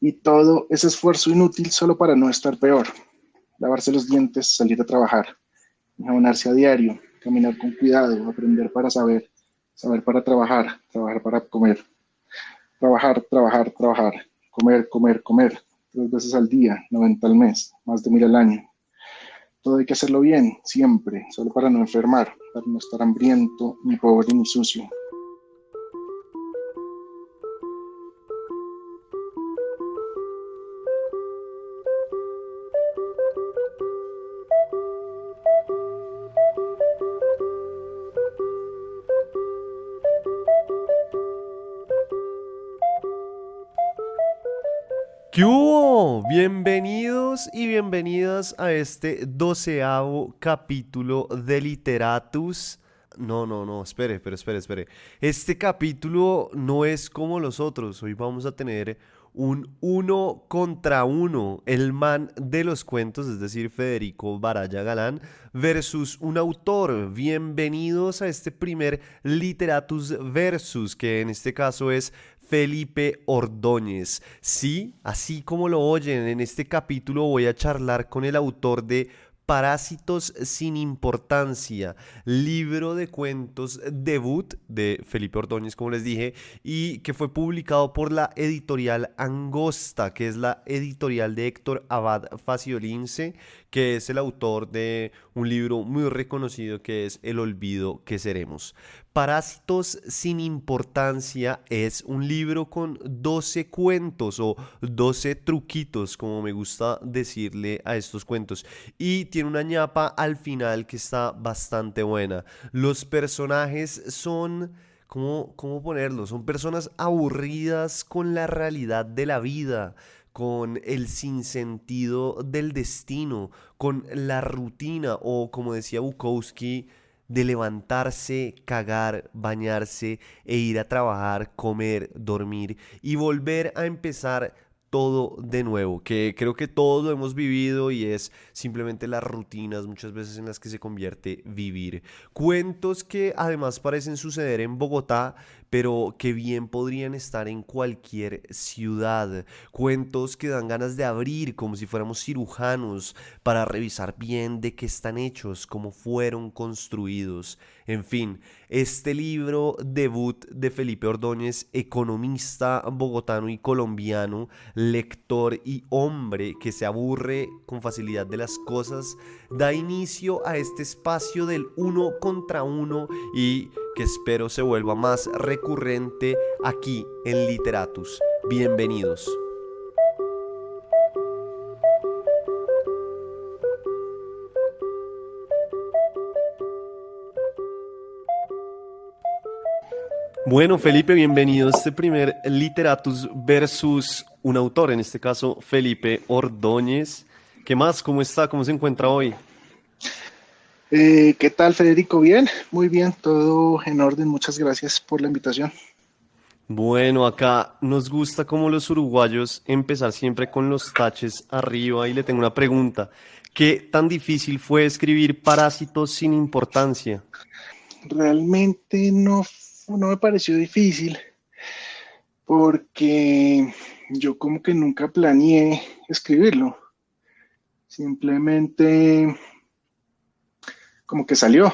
Y todo ese esfuerzo inútil solo para no estar peor. Lavarse los dientes, salir a trabajar, enjabonarse a diario, caminar con cuidado, aprender para saber, saber para trabajar, trabajar para comer, trabajar, trabajar, trabajar, comer, comer, comer, 3 veces al día, 90 al mes, más de 1000 al año. Todo hay que hacerlo bien, siempre, solo para no enfermar, para no estar hambriento, ni pobre, ni sucio. ¿Qué hubo? Bienvenidos y bienvenidas a este 12º capítulo de Literatus. No, espere. Este capítulo no es como los otros. Hoy vamos a tener un uno contra uno. El man de los cuentos, es decir, Federico Baraya Galán, versus un autor. Bienvenidos a este primer Literatus Versus, que en este caso es Felipe Ordóñez. Sí, así como lo oyen, en este capítulo voy a charlar con el autor de Parásitos sin importancia, libro de cuentos debut de Felipe Ordóñez, como les dije, y que fue publicado por la editorial Angosta, que es la editorial de Héctor Abad Faciolince, que es el autor de un libro muy reconocido que es El olvido que seremos. Parásitos sin importancia es un libro con 12 cuentos o 12 truquitos, como me gusta decirle a estos cuentos. Y tiene una ñapa al final que está bastante buena. Los personajes son... ¿Cómo ponerlo? Son personas aburridas con la realidad de la vida, con el sinsentido del destino, con la rutina o, como decía Bukowski, de levantarse, cagar, bañarse e ir a trabajar, comer, dormir y volver a empezar todo de nuevo, que creo que todos lo hemos vivido y es simplemente las rutinas muchas veces en las que se convierte vivir. Cuentos que además parecen suceder en Bogotá, pero que bien podrían estar en cualquier ciudad. Cuentos que dan ganas de abrir como si fuéramos cirujanos para revisar bien de qué están hechos, cómo fueron construidos. En fin, este libro debut de Felipe Ordóñez, economista bogotano y colombiano, lector y hombre que se aburre con facilidad de las cosas, da inicio a este espacio del uno contra uno y que espero se vuelva más recurrente aquí en Literatus. Bienvenidos. Bueno, Felipe, bienvenido a este primer Literatus versus un autor, en este caso Felipe Ordóñez. ¿Qué más? ¿Cómo está? ¿Cómo se encuentra hoy? ¿Qué tal, Federico? Bien, muy bien, todo en orden. Muchas gracias por la invitación. Bueno, acá nos gusta como los uruguayos empezar siempre con los taches arriba y le tengo una pregunta. ¿Qué tan difícil fue escribir Parásitos sin importancia? Realmente no me pareció difícil porque yo como que nunca planeé escribirlo. Simplemente como que salió.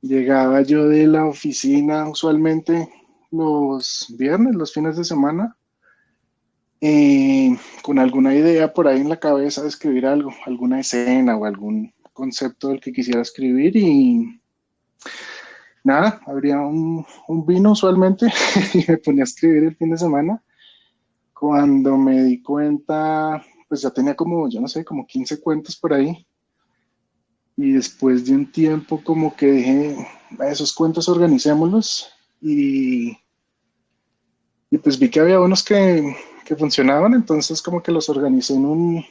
Llegaba yo de la oficina usualmente los viernes, los fines de semana, con alguna idea por ahí en la cabeza de escribir algo, alguna escena o algún concepto del que quisiera escribir y nada, abría un vino usualmente y me ponía a escribir el fin de semana. Cuando me di cuenta, pues ya tenía como, yo no sé, como 15 cuentos por ahí. Y después de un tiempo como que dije, esos cuentos organicémoslos y, y pues vi que había unos que funcionaban, entonces como que los organicé en un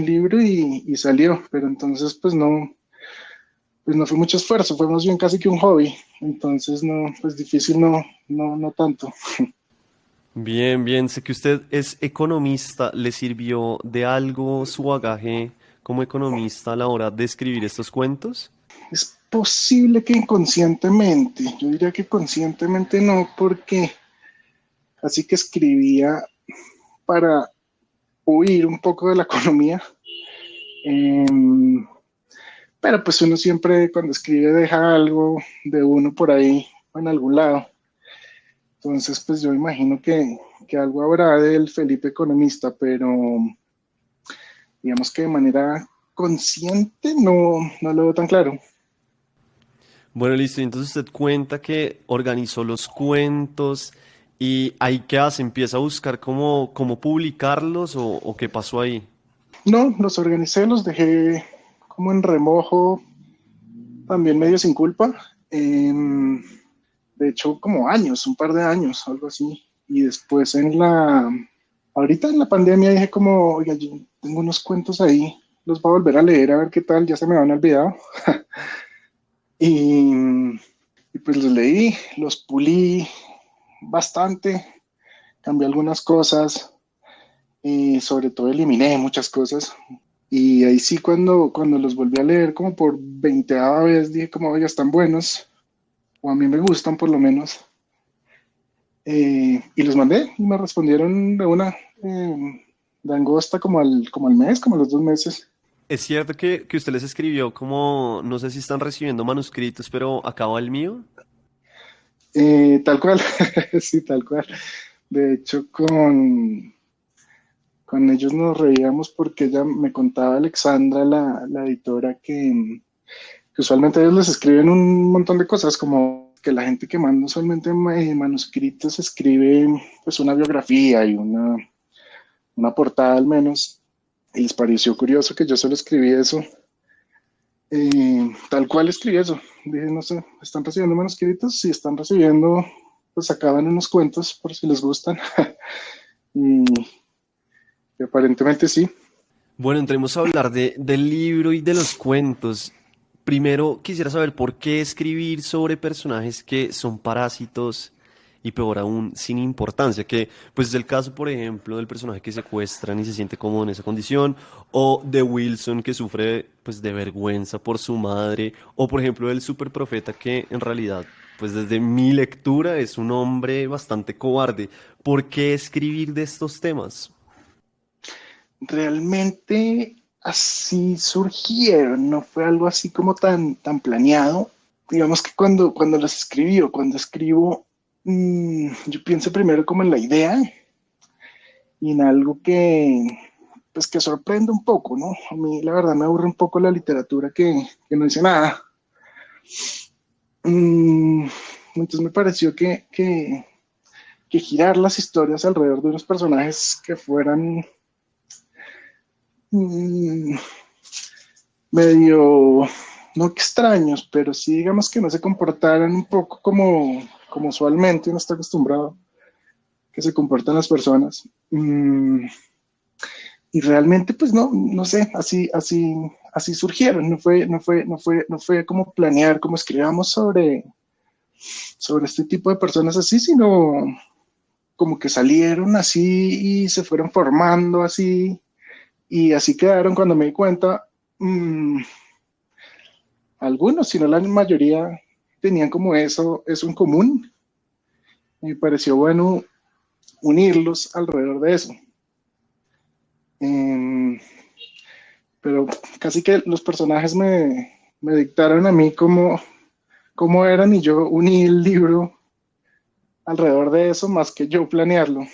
libro y salió, pero entonces pues no fue mucho esfuerzo, fue más bien casi que un hobby, entonces no, pues difícil no tanto. Bien, bien, sé que usted es economista. ¿Le sirvió de algo su bagaje como economista a la hora de escribir estos cuentos? Es posible que inconscientemente, yo diría que conscientemente no, porque así que escribía, para huir un poco de la economía. Pero pues uno siempre cuando escribe deja algo de uno por ahí en algún lado. Entonces pues yo imagino que algo habrá del Felipe economista, pero digamos que de manera consciente no lo veo tan claro. Bueno, listo. Y entonces usted cuenta que organizó los cuentos y ahí qué hace, empieza a buscar cómo publicarlos o qué pasó ahí. No, los organicé, los dejé como en remojo, también medio sin culpa. De hecho, como años, un par de años, algo así. Y después ahorita en la pandemia dije como, oiga, yo tengo unos cuentos ahí, los voy a volver a leer a ver qué tal, ya se me habían olvidado. Y, y pues los leí, los pulí bastante, cambié algunas cosas y sobre todo eliminé muchas cosas. Y ahí sí, cuando los volví a leer como por 20ª vez, dije como, oiga, están buenos, o a mí me gustan por lo menos. Y los mandé y me respondieron de una de angosta como al mes, como a los 2 meses. Es cierto que usted les escribió como, no sé si están recibiendo manuscritos, pero acaba el mío. Tal cual, sí, tal cual. De hecho, con ellos nos reíamos porque ella me contaba, Alexandra, la editora, que usualmente ellos les escriben un montón de cosas, como que la gente que manda usualmente manuscritos escribe pues una biografía y una portada al menos, y les pareció curioso que yo solo escribí eso. Tal cual escribí eso. Dije, no sé, ¿están recibiendo manuscritos? Si están recibiendo, pues acaban unos cuentos por si les gustan. y, y aparentemente sí. Bueno, entremos a hablar del libro y de los cuentos. Primero, quisiera saber por qué escribir sobre personajes que son parásitos y peor aún, sin importancia, que pues es el caso, por ejemplo, del personaje que secuestran y se siente cómodo en esa condición, o de Wilson que sufre pues de vergüenza por su madre, o por ejemplo del superprofeta que en realidad, pues desde mi lectura es un hombre bastante cobarde. ¿Por qué escribir de estos temas? Realmente así surgieron, no fue algo así como tan planeado. Digamos que cuando los escribí o cuando escribo, yo pienso primero como en la idea y en algo pues que sorprende un poco, ¿no? A mí la verdad me aburre un poco la literatura que no dice nada. Mm, entonces me pareció que girar las historias alrededor de unos personajes que fueran mm, medio, no extraños, pero sí digamos que no se comportaran un poco como usualmente uno está acostumbrado que se comportan las personas. Y realmente pues no sé, así surgieron, no fue como planear, como escribamos sobre este tipo de personas así, sino como que salieron así y se fueron formando así y así quedaron cuando me di cuenta. Algunos, si no la mayoría, tenían como eso en común. Me pareció bueno unirlos alrededor de eso. Eh, pero casi que los personajes me dictaron a mí cómo eran y yo uní el libro alrededor de eso más que yo planearlo,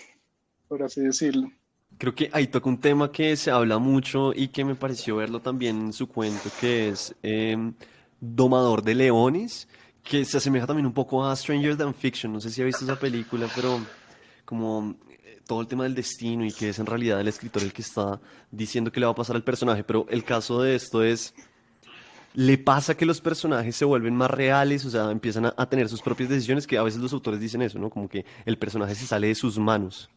por así decirlo. Creo que ahí toca un tema que se habla mucho y que me pareció verlo también en su cuento, que es Domador de Leones, que se asemeja también un poco a Stranger Than Fiction. No sé si ha visto esa película, pero como todo el tema del destino y que es en realidad el escritor el que está diciendo que le va a pasar al personaje. Pero el caso de esto es, le pasa que los personajes se vuelven más reales, o sea, empiezan a tener sus propias decisiones, que a veces los autores dicen eso, ¿no? Como que el personaje se sale de sus manos.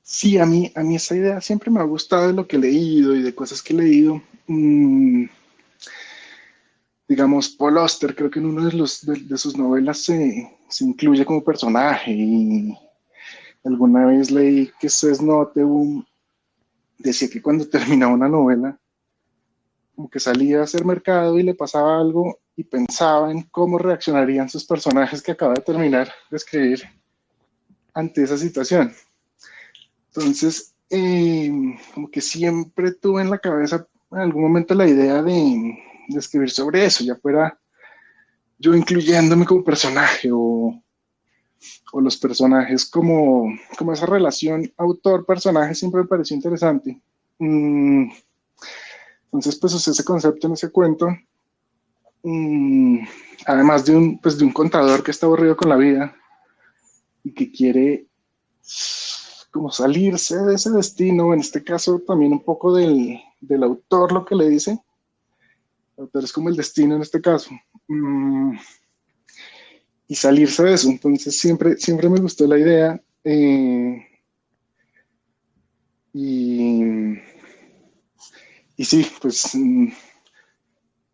Sí, a mí esa idea siempre me ha gustado de lo que he leído y de cosas que he leído. Digamos, Paul Auster, creo que en uno de sus novelas se incluye como personaje y alguna vez leí que Cés Nottebohm decía que cuando terminaba una novela, como que salía a hacer mercado y le pasaba algo y pensaba en cómo reaccionarían sus personajes que acaba de terminar de escribir ante esa situación. Entonces, como que siempre tuve en la cabeza en algún momento la idea de escribir sobre eso, ya fuera yo incluyéndome como personaje o los personajes como esa relación autor-personaje siempre me pareció interesante. Entonces, pues usé ese concepto en ese cuento. Además de un contador que está aburrido con la vida y que quiere como salirse de ese destino, en este caso también un poco del autor lo que le dice. El autor es como el destino en este caso. Y salirse de eso. Entonces siempre me gustó la idea. Y sí, pues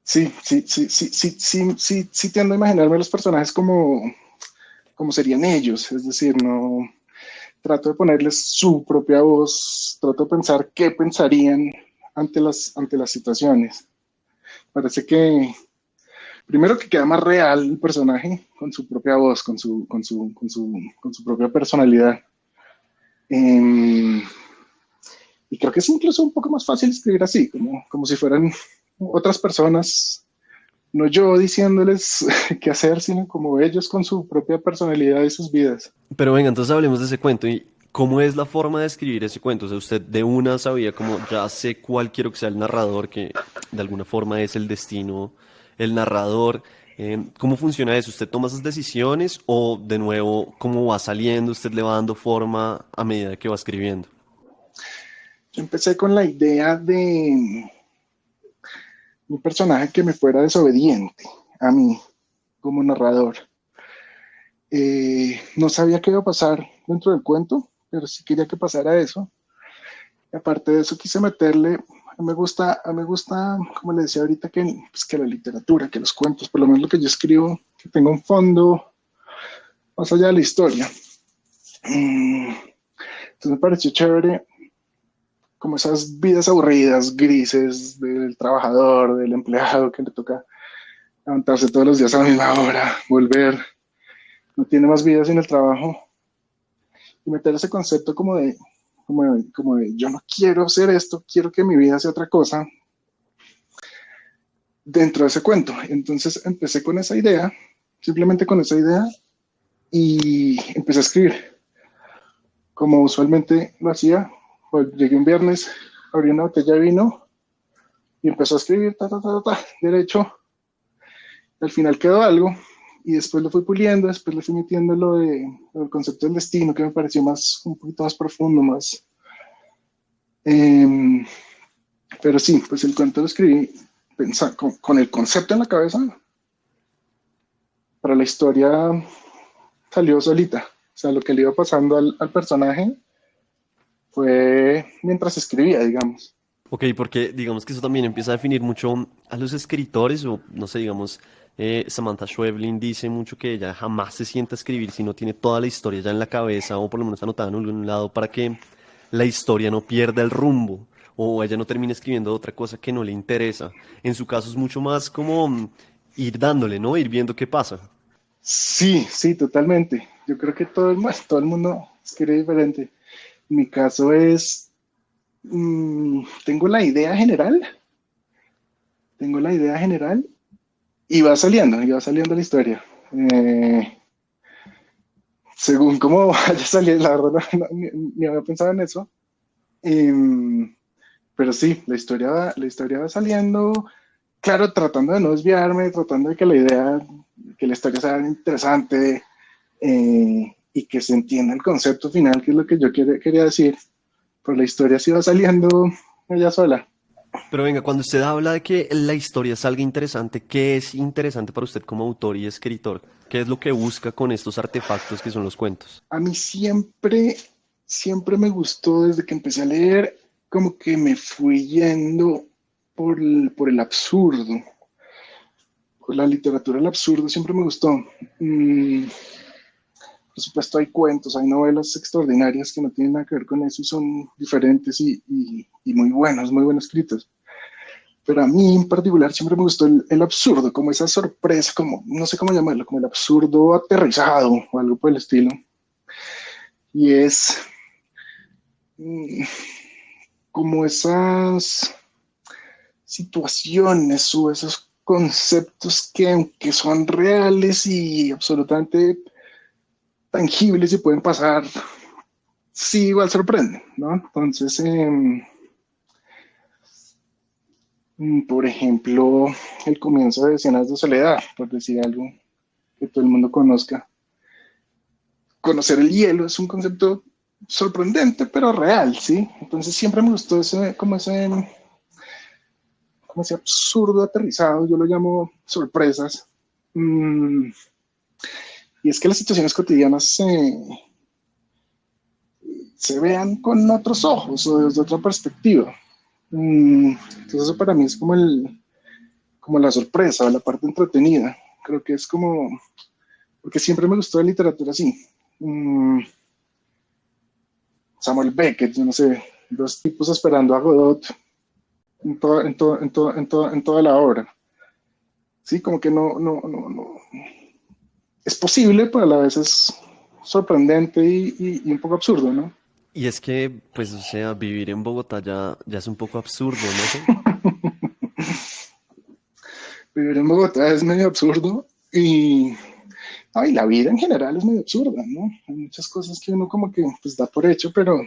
sí tiendo a imaginarme los personajes como serían ellos. Es decir, no trato de ponerles su propia voz, trato de pensar qué pensarían ante las situaciones. Parece que primero que queda más real el personaje con su propia voz, con su propia personalidad. Y creo que es incluso un poco más fácil escribir así, como si fueran otras personas, no yo diciéndoles qué hacer, sino como ellos con su propia personalidad y sus vidas. Pero venga, entonces hablemos de ese cuento. ¿Y cómo es la forma de escribir ese cuento? O sea, usted de una sabía como ya sé cuál quiero que sea el narrador, que de alguna forma es el destino, el narrador. ¿Cómo funciona eso? ¿Usted toma esas decisiones o de nuevo, cómo va saliendo, usted le va dando forma a medida que va escribiendo? Yo empecé con la idea de un personaje que me fuera desobediente a mí como narrador. No sabía qué iba a pasar dentro del cuento, pero sí quería que pasara eso. Y aparte de eso quise meterle, me gusta, como le decía ahorita, que la literatura, que los cuentos, por lo menos lo que yo escribo, que tenga un fondo más allá de la historia. Entonces me pareció chévere como esas vidas aburridas, grises del trabajador, del empleado que le toca levantarse todos los días a la misma hora, volver, no tiene más vida sin el trabajo, y meter ese concepto como de yo no quiero hacer esto, quiero que mi vida sea otra cosa dentro de ese cuento. Entonces empecé con esa idea, simplemente con esa idea, y empecé a escribir como usualmente lo hacía. Pues llegué un viernes, abrí una botella de vino y empezó a escribir derecho. Al final quedó algo y después lo fui puliendo, después le fui metiendo el concepto del destino, que me pareció un poquito más profundo, más. Pero sí, pues el cuento lo escribí con el concepto en la cabeza, pero la historia salió solita. O sea, lo que le iba pasando al personaje fue mientras escribía, digamos. Ok, porque digamos que eso también empieza a definir mucho a los escritores, o no sé, digamos, Samantha Schweblin dice mucho que ella jamás se sienta a escribir si no tiene toda la historia ya en la cabeza o por lo menos anotada en algún lado para que la historia no pierda el rumbo o ella no termine escribiendo otra cosa que no le interesa. En su caso es mucho más como ir dándole, ¿no? Ir viendo qué pasa. Sí, totalmente. Yo creo que todo el mundo escribe diferente. Mi caso es, tengo la idea general, y va saliendo la historia. Según cómo vaya saliendo, la verdad ni había pensado en eso. Pero sí, la historia va saliendo, claro, tratando de no desviarme, tratando de que la historia sea interesante, y que se entienda el concepto final, que es lo que yo quería decir. Pues la historia sí va saliendo ella sola. Pero venga, cuando usted habla de que la historia salga interesante, ¿qué es interesante para usted como autor y escritor? ¿Qué es lo que busca con estos artefactos que son los cuentos? A mí siempre me gustó desde que empecé a leer, como que me fui yendo por el absurdo. Por la literatura del absurdo siempre me gustó. Por supuesto hay cuentos, hay novelas extraordinarias que no tienen nada que ver con eso y son diferentes y muy buenos, muy bien escritos. Pero a mí en particular siempre me gustó el absurdo, como esa sorpresa, como no sé cómo llamarlo, como el absurdo aterrizado o algo por el estilo. Y es mm, como esas situaciones o esos conceptos que aunque son reales y absolutamente tangibles y pueden pasar, sí igual sorprenden, ¿no? Entonces, por ejemplo, el comienzo de Escenas de Soledad, por decir algo que todo el mundo conozca. Conocer el hielo es un concepto sorprendente, pero real, ¿sí? Entonces siempre me gustó como ese absurdo aterrizado, yo lo llamo sorpresas. Mm, y es que las situaciones cotidianas se vean con otros ojos o desde otra perspectiva. Entonces eso para mí es como la sorpresa, la parte entretenida. Creo que es como, porque siempre me gustó la literatura así. Mm, Samuel Beckett, yo no sé, dos tipos esperando a Godot en toda la obra. Sí, como que no. Es posible, pero a la vez es sorprendente y un poco absurdo, ¿no? Y es que, pues, o sea, vivir en Bogotá ya es un poco absurdo, ¿no? Vivir en Bogotá es medio absurdo y la vida en general es medio absurda, ¿no? Hay muchas cosas que uno como que pues da por hecho, pero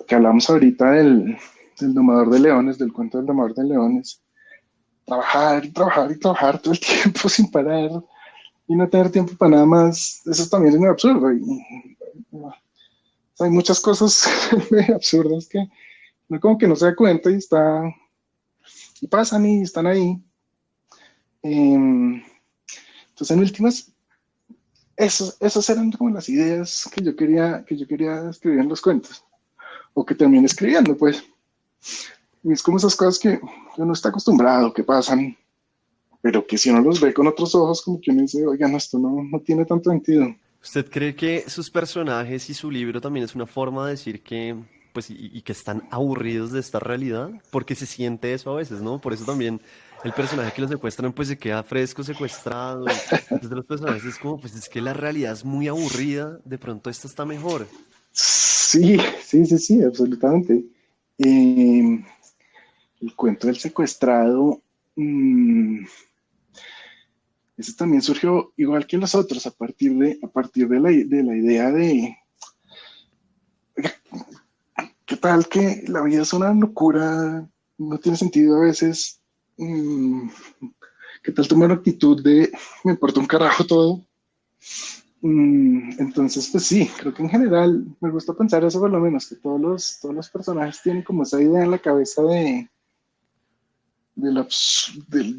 que hablamos ahorita del domador de leones, del cuento del domador de leones, trabajar y trabajar y trabajar todo el tiempo sin parar y no tener tiempo para nada más, eso también es muy absurdo. O sea, hay muchas cosas muy absurdas que uno como que no se da cuenta y pasan y están ahí. Entonces, en últimas, esas eran como las ideas que yo quería escribir en los cuentos, o que terminé escribiendo, pues. Y es como esas cosas que uno está acostumbrado, que pasan, pero que si uno los ve con otros ojos, como que uno dice, oigan, esto no tiene tanto sentido. ¿Usted cree que sus personajes y su libro también es una forma de decir que, pues, y que están aburridos de esta realidad? Porque se siente eso a veces, ¿no? Por eso también el personaje que lo secuestran, pues, se queda fresco, secuestrado, y muchos de los personajes es como, pues, es que la realidad es muy aburrida, de pronto esta está mejor. Sí, absolutamente. Eh, el cuento del secuestrado, ese también surgió igual que los otros, a partir de la idea de qué tal que la vida es una locura, no tiene sentido a veces. ¿Qué tal tomar actitud de me importa un carajo todo? Entonces, pues sí, creo que en general me gusta pensar eso por lo menos, que todos los personajes tienen como esa idea en la cabeza de la,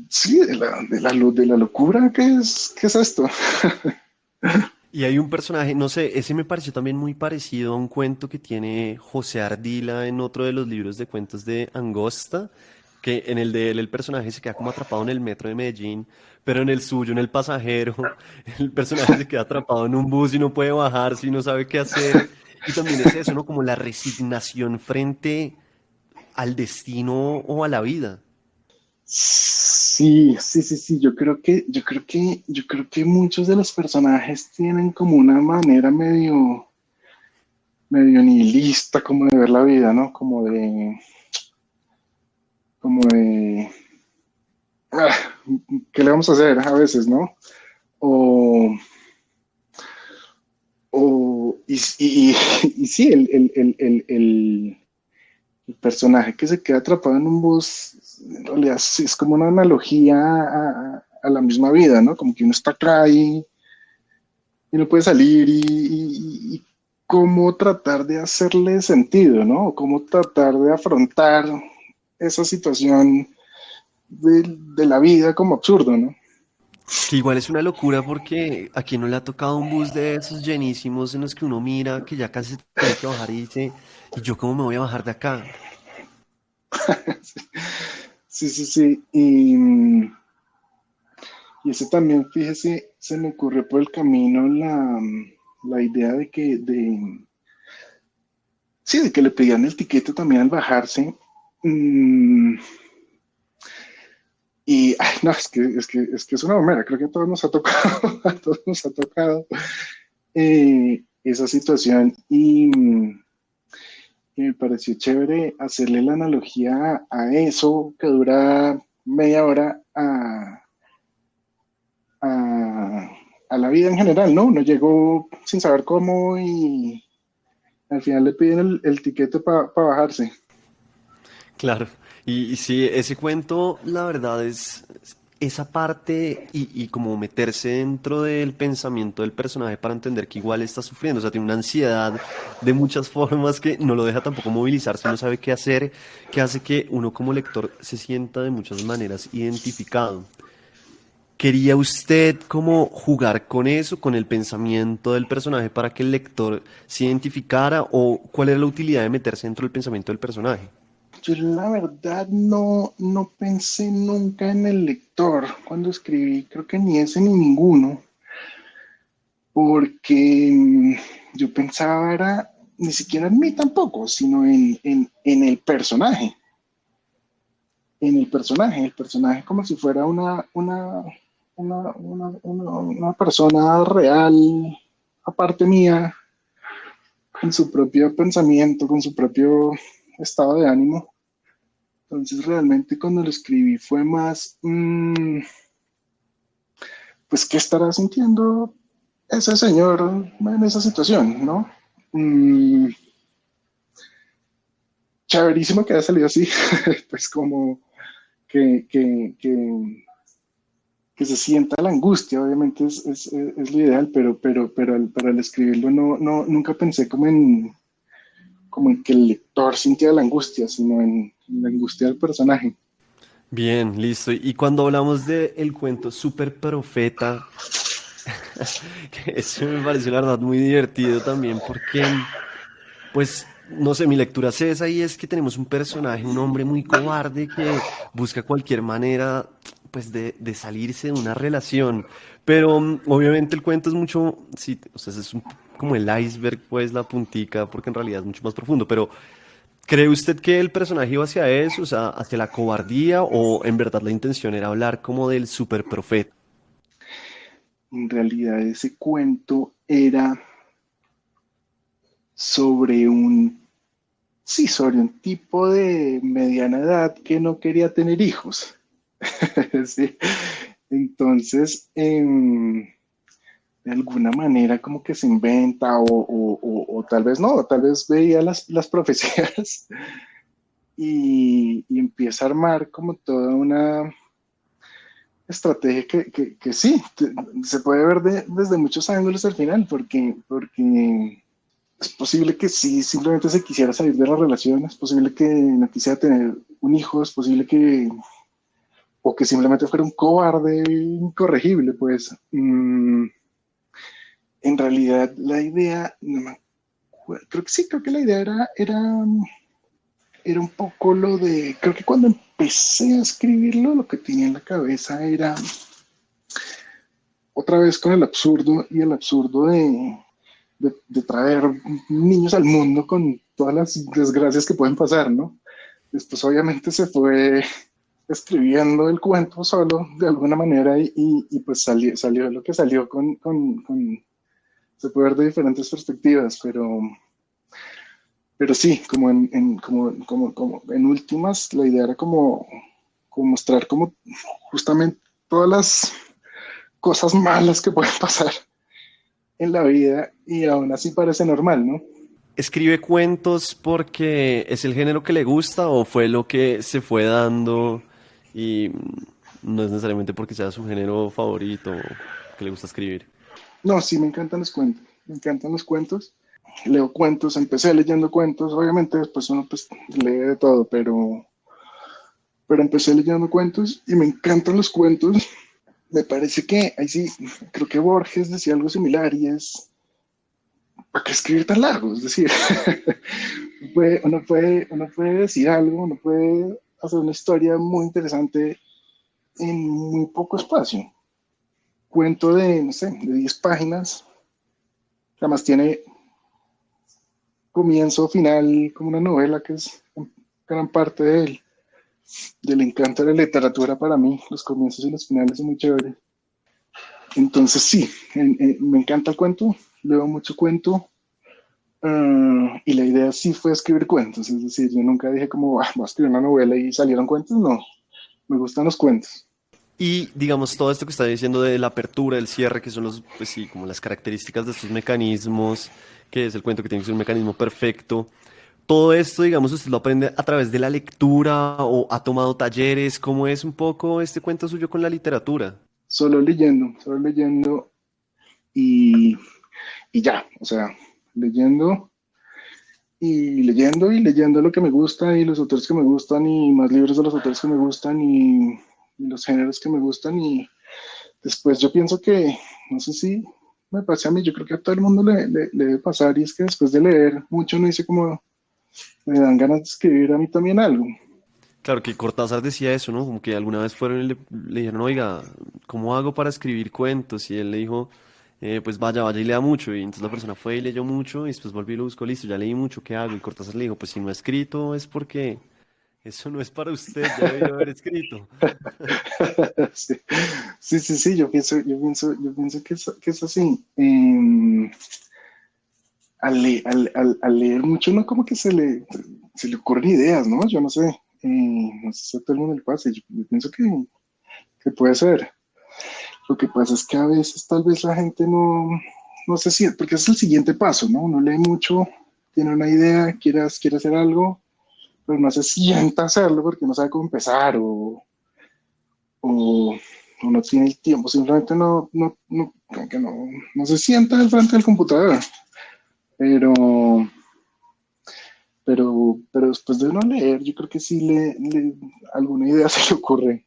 sí, de la locura que es esto. Y hay un personaje, no sé, ese me pareció también muy parecido a un cuento que tiene José Ardila en otro de los libros de cuentos de Angosta, que en el de él el personaje se queda como atrapado en el metro de Medellín, pero en el suyo, en el pasajero, el personaje se queda atrapado en un bus y no puede bajarse y no sabe qué hacer. Y también es eso, ¿no? Como la resignación frente al destino o a la vida. Sí. Yo creo que muchos de los personajes tienen como una manera medio nihilista como de ver la vida, ¿no? Como de, ah, ¿qué le vamos a hacer a veces, no? O, y sí, el personaje que se queda atrapado en un bus, en realidad sí es como una analogía a la misma vida, ¿no? Como que uno está acá y no puede salir y cómo tratar de hacerle sentido, ¿no? Cómo tratar de afrontar esa situación de la vida como absurdo, ¿no? Que igual es una locura porque a quien no le ha tocado un bus de esos llenísimos en los que uno mira que ya casi se tiene que bajar y dice, ¿y yo cómo me voy a bajar de acá? Sí. Y ese también, fíjese, se me ocurrió por el camino la idea sí, de que le pedían el tiquete también al bajarse. Mm, ay, no, es que es una bomera, creo que a todos nos ha tocado, a todos nos ha tocado esa situación. que me pareció chévere hacerle la analogía a eso que dura media hora a, a la vida en general, ¿no? Uno llegó sin saber cómo y al final le piden el tiquete para bajarse. Claro, y sí, ese cuento, la verdad es esa parte y como meterse dentro del pensamiento del personaje para entender que igual está sufriendo, o sea, tiene una ansiedad de muchas formas que no lo deja tampoco movilizarse, no sabe qué hacer, que hace que uno como lector se sienta de muchas maneras identificado. ¿Quería usted como jugar con eso, con el pensamiento del personaje para que el lector se identificara o cuál era la utilidad de meterse dentro del pensamiento del personaje? Yo la verdad no pensé nunca en el lector cuando escribí, creo que ni ese ni ninguno, porque yo pensaba era ni siquiera en mí tampoco, sino en el personaje, el personaje como si fuera una persona real, aparte mía, con su propio pensamiento, con su propio estado de ánimo. Entonces realmente cuando lo escribí fue más, pues, ¿qué estará sintiendo ese señor en esa situación, no? Mm, Chéverísimo que haya salido así, pues como que se sienta la angustia, obviamente es lo ideal, pero al escribirlo nunca pensé como en que el lector sintiera la angustia, sino en la angustia del personaje. Bien, listo. Y cuando hablamos de el cuento Super Profeta, que eso me pareció la verdad muy divertido también porque, pues, no sé, mi lectura es esa y es que tenemos un personaje, un hombre muy cobarde que busca cualquier manera, pues, de salirse de una relación. Pero obviamente el cuento es mucho, sí, o sea, como el iceberg, pues, la puntica, porque en realidad es mucho más profundo. Pero, ¿cree usted que el personaje iba hacia eso, o sea, hacia la cobardía, o en verdad la intención era hablar como del super profeta? En realidad ese cuento era sobre sobre un tipo de mediana edad que no quería tener hijos. Sí. Entonces, de alguna manera como que se inventa o tal vez no, tal vez veía las profecías y empieza a armar como toda una estrategia que sí, se puede ver desde muchos ángulos al final, porque es posible que sí, simplemente se quisiera salir de la relación, es posible que no quisiera tener un hijo, es posible o que simplemente fuera un cobarde incorregible, pues. En realidad la idea, no me acuerdo, creo que sí, creo que la idea era un poco lo de, creo que cuando empecé a escribirlo, lo que tenía en la cabeza era otra vez con el absurdo y el absurdo de traer niños al mundo con todas las desgracias que pueden pasar, ¿no? Después obviamente se fue escribiendo el cuento solo de alguna manera y pues salió lo que salió se puede ver de diferentes perspectivas, pero sí, como en últimas, la idea era como mostrar como justamente todas las cosas malas que pueden pasar en la vida y aún así parece normal, ¿no? ¿Escribe cuentos porque es el género que le gusta o fue lo que se fue dando y no es necesariamente porque sea su género favorito o que le gusta escribir? No, sí, me encantan los cuentos, me encantan los cuentos. Leo cuentos, empecé leyendo cuentos, obviamente después uno pues lee de todo, pero empecé leyendo cuentos y me encantan los cuentos. Me parece que, ahí sí, creo que Borges decía algo similar y es, ¿para qué escribir tan largo? Es decir, uno puede decir algo, uno puede hacer una historia muy interesante en muy poco espacio. Cuento de, no sé, de 10 páginas, que además tiene comienzo, final, como una novela que es gran parte del encanto de la literatura para mí. Los comienzos y los finales son muy chéveres. Entonces sí, me encanta el cuento, leo mucho cuento. y la idea sí fue escribir cuentos, es decir, yo nunca dije como, voy a escribir una novela y salieron cuentos, no, me gustan los cuentos. Y digamos, todo esto que está diciendo de la apertura, el cierre, que son los, pues sí, como las características de estos mecanismos, que es el cuento que tiene que ser un mecanismo perfecto. Todo esto, digamos, usted lo aprende a través de la lectura o ha tomado talleres. ¿Cómo es un poco este cuento suyo con la literatura? Solo leyendo y, y ya, o sea, leyendo y leyendo lo que me gusta y los autores que me gustan y más libros de los autores que me gustan y los géneros que me gustan y después yo pienso que, no sé si me pasa a mí, yo creo que a todo el mundo le debe pasar y es que después de leer mucho uno dice como, me dan ganas de escribir a mí también algo. Claro que Cortázar decía eso, ¿no? Como que alguna vez fueron y le dijeron, oiga, ¿cómo hago para escribir cuentos? Y él le dijo, pues vaya y lea mucho. Y entonces la persona fue y leyó mucho y después volvió y lo buscó, listo, ya leí mucho, ¿qué hago? Y Cortázar le dijo, pues si no ha escrito es porque eso no es para usted, ya debió haber escrito. Sí, sí, yo pienso que es así. Al leer mucho, no como que se le ocurren ideas, ¿no? Yo no sé, no sé si a todo el mundo le pasa, yo pienso que puede ser. Lo que pasa es que a veces tal vez la gente no se siente, porque es el siguiente paso, ¿no? Uno lee mucho, tiene una idea, quiere hacer algo, pero no se sienta a hacerlo porque no sabe cómo empezar o, o no tiene el tiempo, simplemente como que no se sienta al frente del computador. Pero, pero después de uno leer, yo creo que sí alguna idea se le ocurre.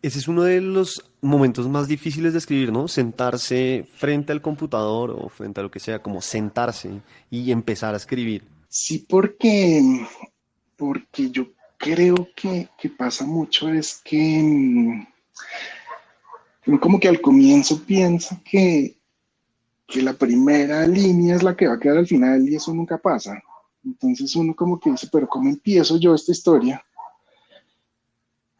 Ese es uno de los momentos más difíciles de escribir, ¿no? Sentarse frente al computador o frente a lo que sea, como sentarse y empezar a escribir. Sí, porque yo creo que pasa mucho es que uno como que al comienzo piensa que la primera línea es la que va a quedar al final y eso nunca pasa. Entonces uno como que dice, pero ¿cómo empiezo yo esta historia?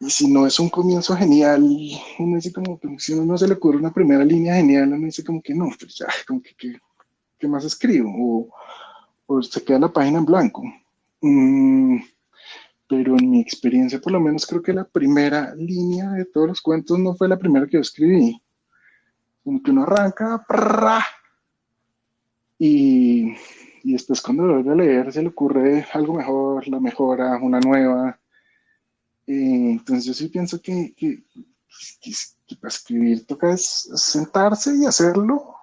Y si no es un comienzo genial, uno dice como que si uno no se le ocurre una primera línea genial, uno dice como que no, pues ya, como que ¿qué más escribo? O se queda la página en blanco. Mm, pero en mi experiencia, por lo menos creo que la primera línea de todos los cuentos no fue la primera que yo escribí. Como que uno arranca y, y después cuando lo vuelve a leer se le ocurre algo mejor, la mejora, una nueva. Entonces yo sí pienso que, que para escribir toca es sentarse y hacerlo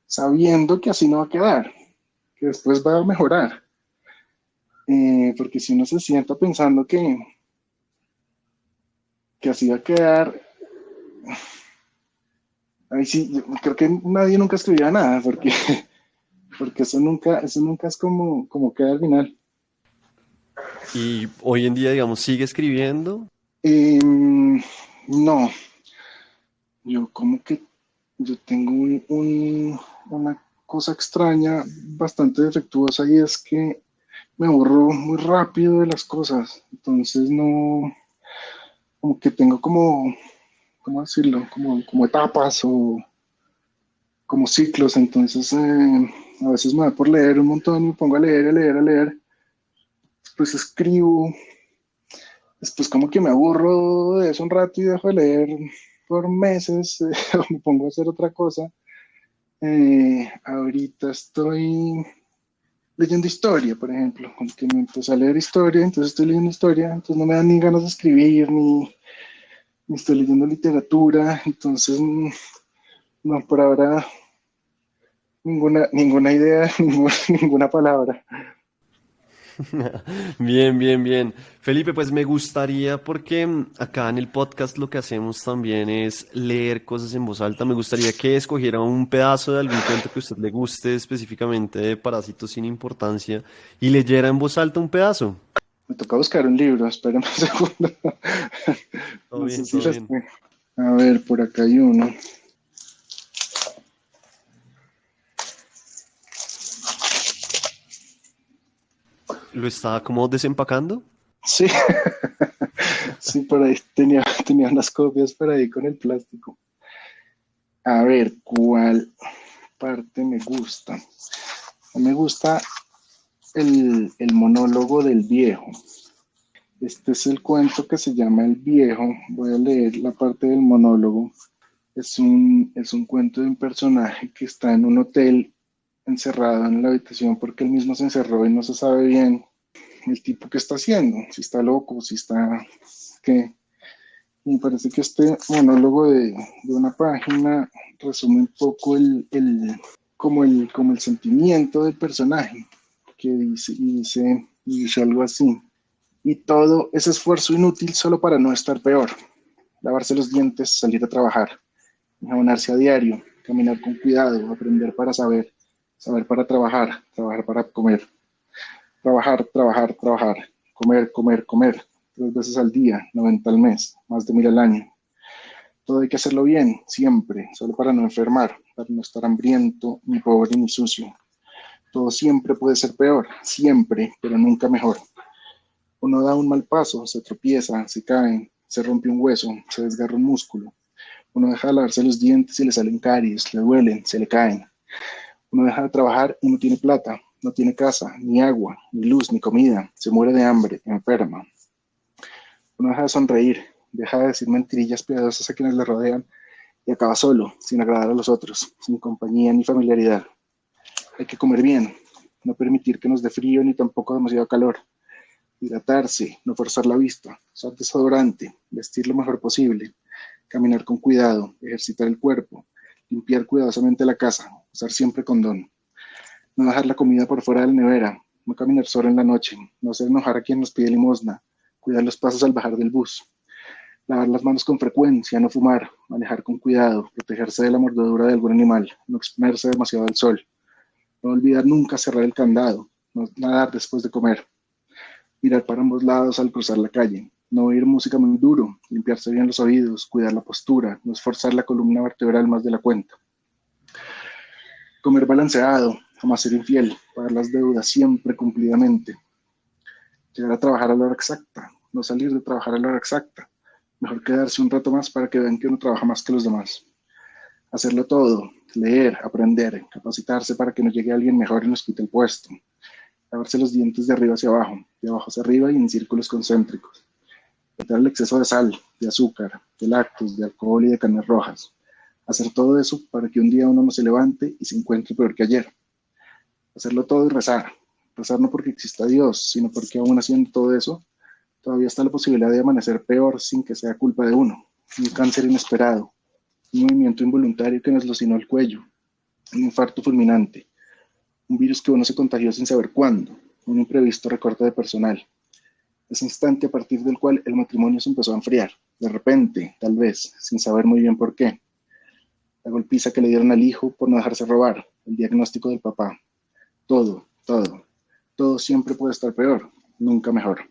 sabiendo que así no va a quedar, que después va a mejorar. Porque si uno se sienta pensando que así va a quedar, ahí sí, yo creo que nadie nunca escribirá nada, porque eso nunca es como queda al final. Y hoy en día, digamos, sigue escribiendo. Eh, no, yo como que yo tengo una cosa extraña, bastante defectuosa, y es que me aburro muy rápido de las cosas. Entonces no, como que tengo ¿cómo decirlo? Como etapas o como ciclos. Entonces a veces me da por leer un montón y me pongo a leer, a leer, a leer. Después escribo, después como que me aburro de eso un rato y dejo de leer por meses o me pongo a hacer otra cosa. Ahorita estoy leyendo historia, por ejemplo, como que me empecé a leer historia, entonces estoy leyendo historia, entonces no me dan ni ganas de escribir, ni estoy leyendo literatura, entonces no, por ahora ninguna idea, ninguna palabra. Bien, bien, bien. Felipe, pues me gustaría, porque acá en el podcast lo que hacemos también es leer cosas en voz alta. Me gustaría que escogiera un pedazo de algún cuento que a usted le guste específicamente de Parásitos sin importancia y leyera en voz alta un pedazo. Me toca buscar un libro, espérame un segundo. Todo No sé bien, si todo las bien. tengo. A ver, por acá hay uno. ¿Lo está como desempacando? Sí, sí, por ahí tenía unas copias por ahí con el plástico. A ver, ¿cuál parte me gusta? Me gusta el monólogo del viejo. Este es el cuento que se llama El Viejo. Voy a leer la parte del monólogo. Es un cuento de un personaje que está en un hotel encerrado en la habitación porque él mismo se encerró y no se sabe bien el tipo que está haciendo, si está loco, si está... ¿qué? Me parece que este monólogo de una página resume un poco como el sentimiento del personaje, que dice algo así. Y todo ese esfuerzo inútil solo para no estar peor. Lavarse los dientes, salir a trabajar, enjabonarse a diario, caminar con cuidado, aprender para saber, saber para trabajar, trabajar para comer, trabajar, trabajar, trabajar, comer, comer, comer, 3 veces al día, 90 al mes, más de 1000 al año. Todo hay que hacerlo bien, siempre, solo para no enfermar, para no estar hambriento, ni pobre, ni sucio. Todo siempre puede ser peor, siempre, pero nunca mejor. Uno da un mal paso, se tropieza, se cae, se rompe un hueso, se desgarra un músculo. Uno deja de lavarse los dientes y le salen caries, le duelen, se le caen. Uno deja de trabajar y no tiene plata, no tiene casa, ni agua, ni luz, ni comida. Se muere de hambre, enferma. Uno deja de sonreír, deja de decir mentirillas piadosas a quienes le rodean y acaba solo, sin agradar a los otros, sin compañía ni familiaridad. Hay que comer bien, no permitir que nos dé frío ni tampoco demasiado calor. Hidratarse, no forzar la vista, usar desodorante, vestir lo mejor posible, caminar con cuidado, ejercitar el cuerpo, limpiar cuidadosamente la casa, usar siempre condón, no dejar la comida por fuera de la nevera, no caminar solo en la noche, no hacer enojar a quien nos pide limosna, cuidar los pasos al bajar del bus, lavar las manos con frecuencia, no fumar, manejar con cuidado, protegerse de la mordedura de algún animal, no exponerse demasiado al sol, no olvidar nunca cerrar el candado, no nadar después de comer, mirar para ambos lados al cruzar la calle, no oír música muy duro, limpiarse bien los oídos, cuidar la postura, no esforzar la columna vertebral más de la cuenta. Comer balanceado, jamás ser infiel, pagar las deudas siempre cumplidamente. Llegar a trabajar a la hora exacta, no salir de trabajar a la hora exacta. Mejor quedarse un rato más para que vean que uno trabaja más que los demás. Hacerlo todo, leer, aprender, capacitarse para que no llegue alguien mejor y nos quite el puesto. Lavarse los dientes de arriba hacia abajo, de abajo hacia arriba y en círculos concéntricos. Evitar el exceso de sal, de azúcar, de lácteos, de alcohol y de carnes rojas. Hacer todo eso para que un día uno no se levante y se encuentre peor que ayer. Hacerlo todo y rezar. Rezar no porque exista Dios, sino porque aún haciendo todo eso, todavía está la posibilidad de amanecer peor sin que sea culpa de uno. Un cáncer inesperado, un movimiento involuntario que nos locinó el cuello, un infarto fulminante, un virus que uno se contagió sin saber cuándo, un imprevisto recorte de personal. Ese instante a partir del cual el matrimonio se empezó a enfriar, de repente, tal vez, sin saber muy bien por qué. La golpiza que le dieron al hijo por no dejarse robar, el diagnóstico del papá. Todo, todo, todo siempre puede estar peor, nunca mejor.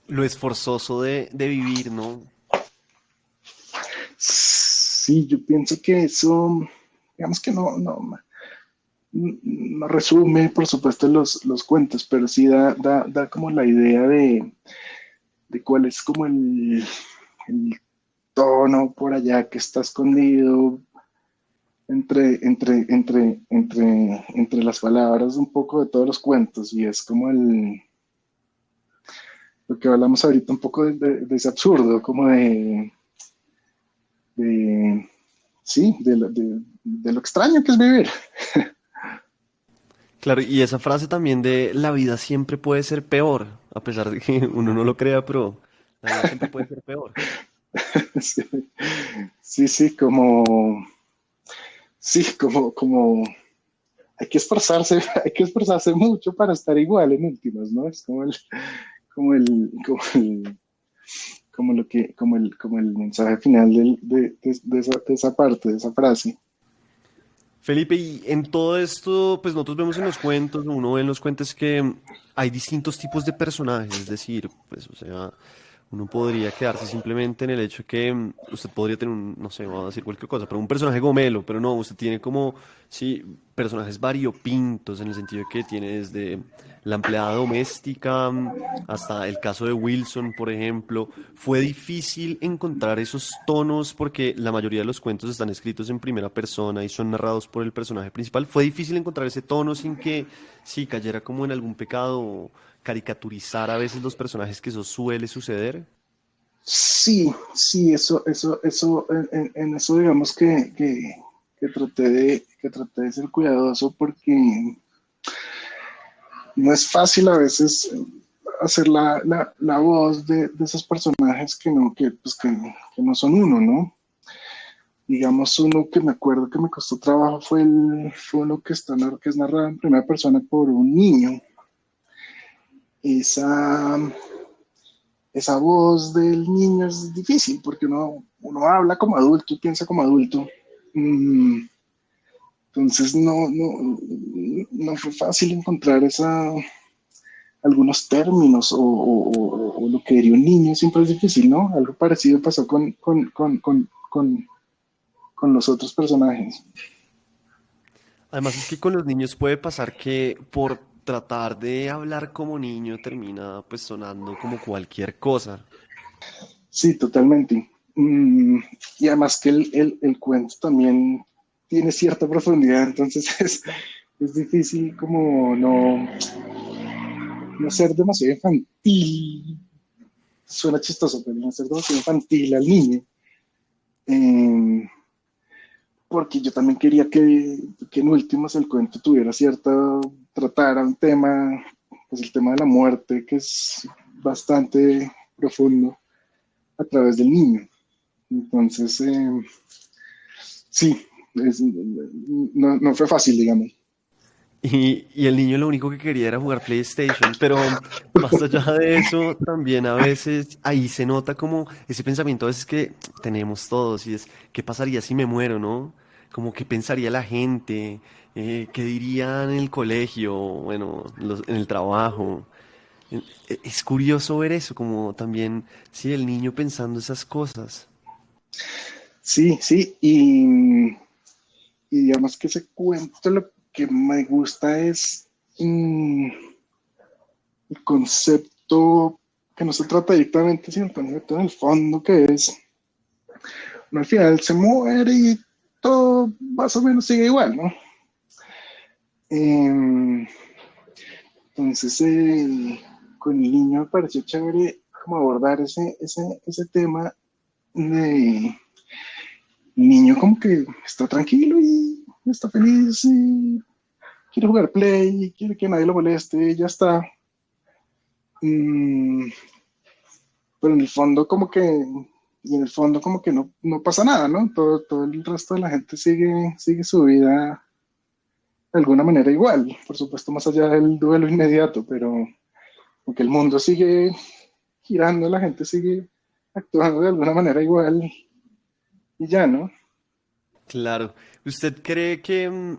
Lo esforzoso de vivir, ¿no? Sí, yo pienso que eso, digamos que no resume, por supuesto, los cuentos, pero sí da como la idea de cuál es como el tono por allá que está escondido entre las palabras un poco de todos los cuentos, y es como lo que hablamos ahorita un poco de ese absurdo, como de sí, de lo extraño que es vivir. Claro, y esa frase también de la vida siempre puede ser peor, a pesar de que uno no lo crea, pero la vida siempre puede ser peor. Sí, sí, como hay que esforzarse, hay que esforzarse mucho para estar igual en últimas, ¿no? Es como el, como el, como el mensaje final de esa parte, de esa frase. Felipe, y en todo esto, pues nosotros vemos en los cuentos, uno ve en los cuentos que hay distintos tipos de personajes, es decir, pues, o sea, uno podría quedarse simplemente en el hecho que usted podría tener un, no sé, vamos a decir cualquier cosa, pero un personaje gomelo, pero no, usted tiene como, sí, personajes variopintos en el sentido de que tiene desde la empleada doméstica, hasta el caso de Wilson, por ejemplo. Fue difícil encontrar esos tonos porque la mayoría de los cuentos están escritos en primera persona y son narrados por el personaje principal. Fue difícil encontrar ese tono sin que sí cayera como en algún pecado o caricaturizar a veces los personajes, que eso suele suceder. Sí, sí, eso, en eso digamos que traté de ser cuidadoso porque no es fácil a veces hacer la voz de esos personajes que no son uno, ¿no? Digamos, uno que me acuerdo que me costó trabajo fue uno que es narrado en primera persona por un niño. Esa, esa voz del niño es difícil porque uno habla como adulto y piensa como adulto. Mm, entonces no fue fácil encontrar algunos términos o lo que diría un niño siempre es difícil, ¿no? Algo parecido pasó con los otros personajes. Además es que con los niños puede pasar que por tratar de hablar como niño termina pues sonando como cualquier cosa. Sí, totalmente. Y además que el cuento también tiene cierta profundidad, entonces es difícil como no ser demasiado infantil. Suena chistoso, pero no ser demasiado infantil al niño. Eh, Porque yo también quería que en últimas el cuento tuviera tratara un tema, pues el tema de la muerte, que es bastante profundo a través del niño. Entonces, sí, no fue fácil, digamos. Y el niño lo único que quería era jugar PlayStation, pero más allá de eso, también a veces ahí se nota como ese pensamiento a veces que tenemos todos y es, ¿qué pasaría si me muero, no? Como qué pensaría la gente, qué dirían en el colegio, bueno, en el trabajo. Es curioso ver eso, como también, sí, el niño pensando esas cosas. Sí, sí, y digamos que ese cuento lo que me gusta es el concepto que no se trata directamente, sino el concepto en el fondo que es, no, al final se muere y todo más o menos sigue igual, ¿no? Eh, entonces, con el niño me pareció chévere como abordar ese tema de el niño como que está tranquilo y está feliz y quiere jugar play y quiere que nadie lo moleste y ya está. Mm, pero en el fondo como que no pasa nada, ¿no? Todo el resto de la gente sigue su vida de alguna manera igual, por supuesto más allá del duelo inmediato, pero aunque el mundo sigue girando, la gente sigue actuando de alguna manera igual y ya, ¿no? Claro. ¿Usted cree que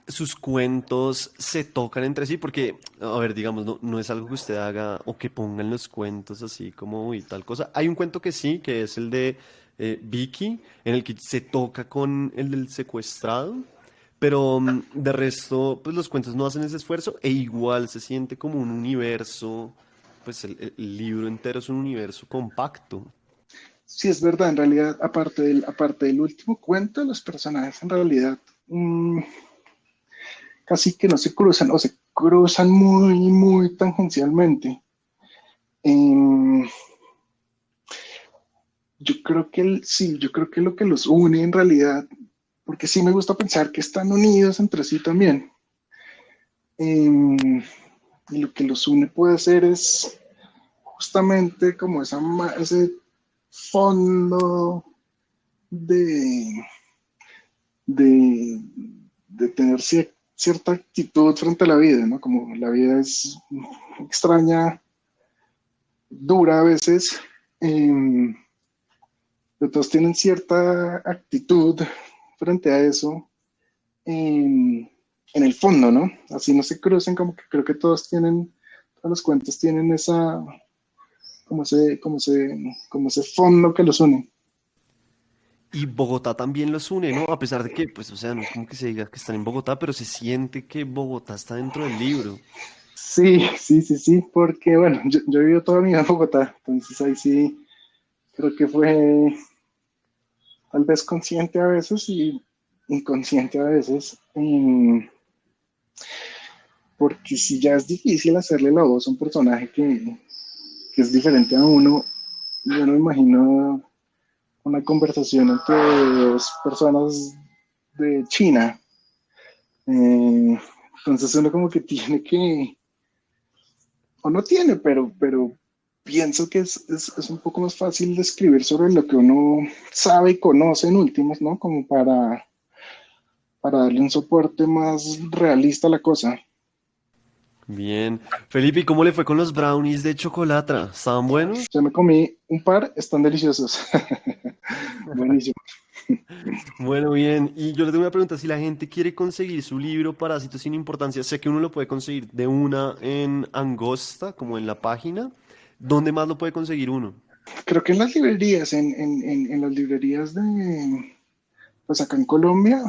sus cuentos se tocan entre sí? Porque, a ver, digamos, no es algo que usted haga o que ponga en los cuentos así como y tal cosa. Hay un cuento que sí, que es el de Vicky, en el que se toca con el del secuestrado, pero de resto, pues los cuentos no hacen ese esfuerzo e igual se siente como un universo, pues el libro entero es un universo compacto. Sí, es verdad, en realidad, aparte del último cuento, los personajes en realidad casi que no se cruzan o se cruzan muy tangencialmente. Eh, yo creo que lo que los une en realidad, porque sí me gusta pensar que están unidos entre sí también. Eh, y lo que los une puede ser es justamente como ese fondo de, de, de tener cierta actitud frente a la vida, ¿no? Como la vida es extraña, dura a veces, eh, pero todos tienen cierta actitud frente a eso en el fondo, ¿no? Así no se crucen, como que creo que todos los cuentos tienen como ese fondo que los une. Y Bogotá también los une, ¿no? A pesar de que, pues, o sea, no es como que se diga que están en Bogotá, pero se siente que Bogotá está dentro del libro. sí, porque bueno, yo he vivido toda mi vida en Bogotá, entonces ahí sí creo que fue tal vez consciente a veces y inconsciente a veces, porque si ya es difícil hacerle la voz a un personaje que es diferente a uno, yo no me imagino una conversación entre dos personas de China. Eh, entonces uno como que tiene que, o no tiene, pero pienso que es un poco más fácil de escribir sobre lo que uno sabe y conoce en últimos, ¿no? Como para darle un soporte más realista a la cosa. Bien. Felipe, ¿y cómo le fue con los brownies de chocolate? ¿Estaban buenos? Ya me comí un par, están deliciosos. Buenísimo. Bueno, bien. Y yo le tengo una pregunta. Si la gente quiere conseguir su libro Parásitos sin importancia, sé que uno lo puede conseguir de una en Angosta, como en la página. ¿Dónde más lo puede conseguir uno? Creo que en las librerías, en las librerías de, pues acá en Colombia,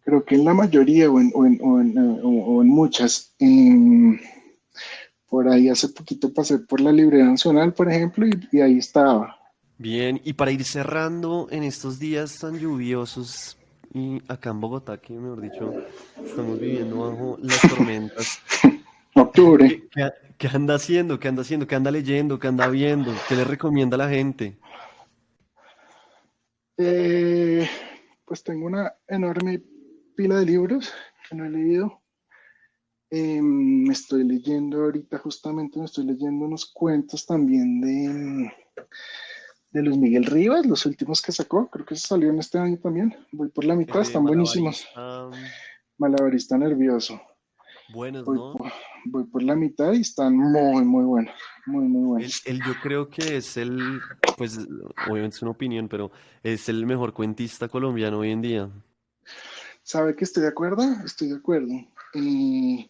creo que en la mayoría o en muchas. Por ahí hace poquito pasé por la Librería Nacional, por ejemplo, y ahí estaba. Bien. Y para ir cerrando en estos días tan lluviosos y acá en Bogotá, que mejor dicho, estamos viviendo bajo las tormentas. Octubre. ¿Qué anda haciendo? ¿Qué anda haciendo? ¿Qué anda leyendo? ¿Qué anda viendo? ¿Qué le recomienda a la gente? Eh, pues tengo una enorme pila de libros que no he leído. Me estoy leyendo ahorita, justamente me estoy leyendo unos cuentos también de Luis Miguel Rivas, los últimos que sacó, creo que se salieron este año también. Voy por la El mitad, de están buenísimos. Malabarista. Malabarista nervioso. Buenos, Voy ¿no? por, voy por la mitad y están muy, muy buenos. Muy, muy buenos. Yo creo que es pues obviamente es una opinión, pero es el mejor cuentista colombiano hoy en día. ¿Sabe que estoy de acuerdo? Estoy de acuerdo. Eh,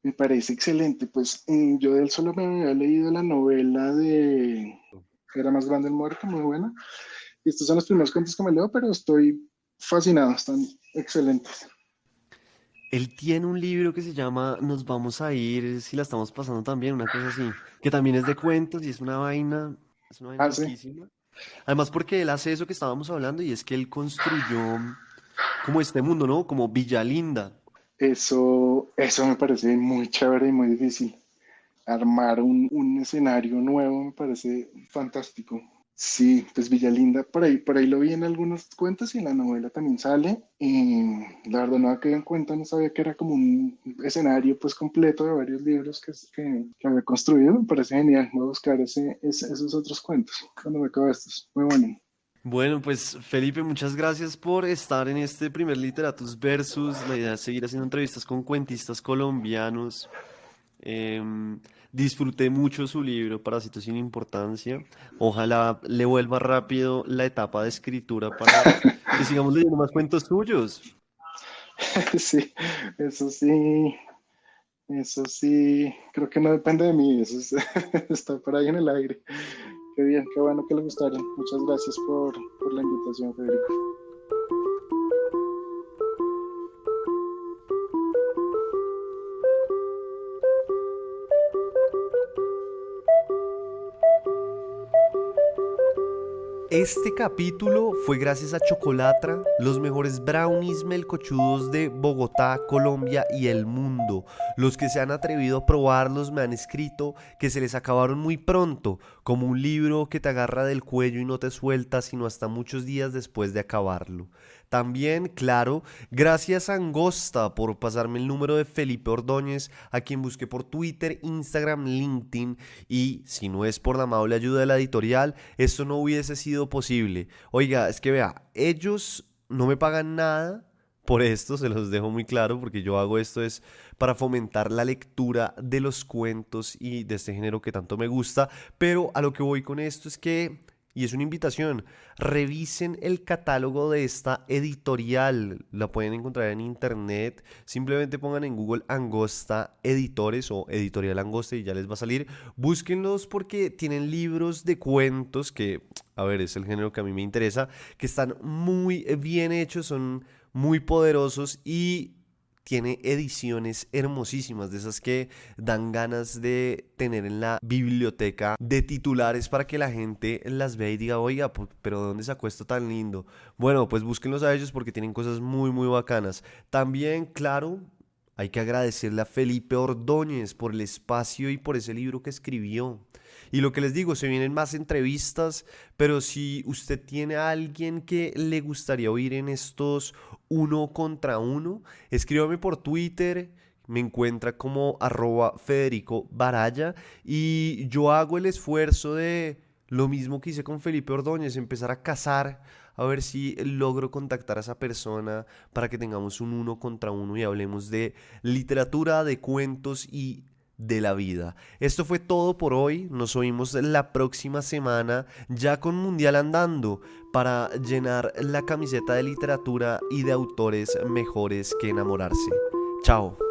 Me parece excelente. Pues yo de él solo me había leído la novela de Era más grande el muerto, muy buena. Y estos son los primeros cuentos que me leo, pero estoy fascinado, están excelentes. Él tiene un libro que se llama Nos vamos a ir si la estamos pasando también, una cosa así, que también es de cuentos y es una vaina Ah, sí. loquísima. Además porque él hace eso que estábamos hablando y es que él construyó como este mundo, ¿no? Como Villa Linda. Eso me parece muy chévere y muy difícil. Armar un escenario nuevo me parece fantástico. Sí, pues Villalinda, por ahí lo vi en algunos cuentos y en la novela también sale. Y la verdad no había quedado en cuenta, no sabía que era como un escenario pues completo de varios libros que había construido. Me parece genial. Voy a buscar esos otros cuentos cuando me acabe estos. Muy bueno. Bueno, pues Felipe, muchas gracias por estar en este primer Literatus Versus. La idea es seguir haciendo entrevistas con cuentistas colombianos. Disfruté mucho su libro, Parásitos sin importancia. Ojalá le vuelva rápido la etapa de escritura para que sigamos leyendo más cuentos suyos. Sí, eso sí, eso sí, creo que no depende de mí, está por ahí en el aire. Qué bien, qué bueno que le gustaron. Muchas gracias por la invitación, Federico. Este capítulo fue gracias a Chocolatra, los mejores brownies melcochudos de Bogotá, Colombia y el mundo. Los que se han atrevido a probarlos me han escrito que se les acabaron muy pronto, como un libro que te agarra del cuello y no te suelta sino hasta muchos días después de acabarlo. También, claro, gracias a Angosta por pasarme el número de Felipe Ordóñez, a quien busqué por Twitter, Instagram, LinkedIn, y si no es por la amable ayuda de la editorial, esto no hubiese sido posible. Oiga, es que vea, ellos no me pagan nada por esto, se los dejo muy claro, porque yo hago esto es para fomentar la lectura de los cuentos y de este género que tanto me gusta, pero a lo que voy con esto es que, y es una invitación, revisen el catálogo de esta editorial, la pueden encontrar en internet, simplemente pongan en Google Angosta Editores o Editorial Angosta y ya les va a salir. Búsquenlos porque tienen libros de cuentos que, a ver, es el género que a mí me interesa, que están muy bien hechos, son muy poderosos y tiene ediciones hermosísimas, de esas que dan ganas de tener en la biblioteca de titulares para que la gente las vea y diga, oiga, pero ¿de dónde sacó esto tan lindo? Bueno, pues búsquenlos a ellos porque tienen cosas muy, muy bacanas. También, claro, hay que agradecerle a Felipe Ordóñez por el espacio y por ese libro que escribió. Y lo que les digo, se vienen más entrevistas, pero si usted tiene a alguien que le gustaría oír en estos uno contra uno, escríbame por Twitter, me encuentra como @Federico Baraya y yo hago el esfuerzo de lo mismo que hice con Felipe Ordóñez, empezar a cazar a ver si logro contactar a esa persona para que tengamos un uno contra uno y hablemos de literatura, de cuentos y de la vida. Esto fue todo por hoy. Nos oímos la próxima semana ya con Mundial andando para llenar la camiseta de literatura y de autores mejores que enamorarse. Chao.